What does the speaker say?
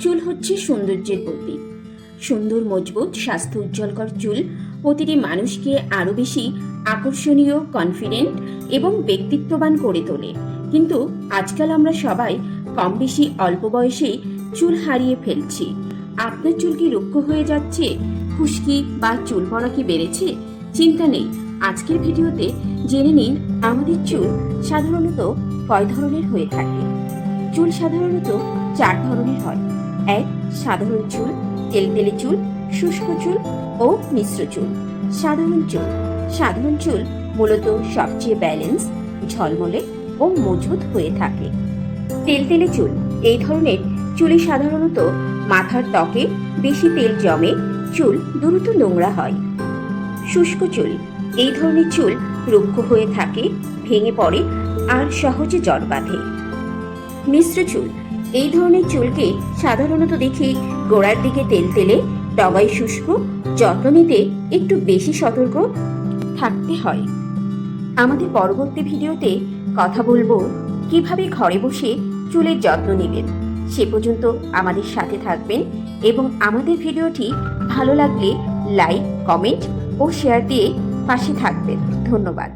চুল হচ্ছে সৌন্দর্যের প্রতীক। সুন্দর, মজবুত, স্বাস্থ্য উজ্জ্বলকর চুল প্রতিটি মানুষকে আরও বেশি আকর্ষণীয়, কনফিডেন্ট এবং ব্যক্তিত্ববান করে তোলে। কিন্তু আজকাল আমরা সবাই কম বেশি অল্প বয়সেই চুল হারিয়ে ফেলছি। আপনার চুল কি রুক্ষ হয়ে যাচ্ছে? খুশকি বা চুল পড়া কি বেড়েছে? চিন্তা নেই, আজকের ভিডিওতে জেনে নিন আমাদের চুল সাধারণত কয় ধরনের হয়ে থাকে। চুল সাধারণত 4 ধরনের হয়। 1. সাধারণ চুল, তেলতেলে চুল, শুষ্ক চুল ও মিশ্র চুল। সাধারণ চুল মূলত সবচেয়ে ব্যালেন্স, ঝলমলে ও মজবুত হয়ে থাকে। তেলতেলে চুল, এই ধরনের চুলে সাধারণত মাথার ত্বকে বেশি তেল জমে, চুল দ্রুত নোংরা হয়। শুষ্ক চুল, এই ধরনের চুল রুক্ষ হয়ে থাকে, ভেঙে পড়ে আর সহজে জট বাঁধে। মিশ্র চুল, এই ধরনের চুলকে সাধারণত দেখি গোড়ার দিকে তেলতেলে, ডগায় শুষ্ক, যত্ন নিতে একটু বেশি সতর্ক থাকতে হয়। আমাদের পরবর্তী ভিডিওতে কথা বলবো কিভাবে ঘরে বসে চুলের যত্ন নেবেন। সে পর্যন্ত আমাদের সাথে থাকবেন এবং আমাদের ভিডিওটি ভালো লাগলে লাইক, কমেন্ট ও শেয়ার দিয়ে পাশে থাকবেন। ধন্যবাদ।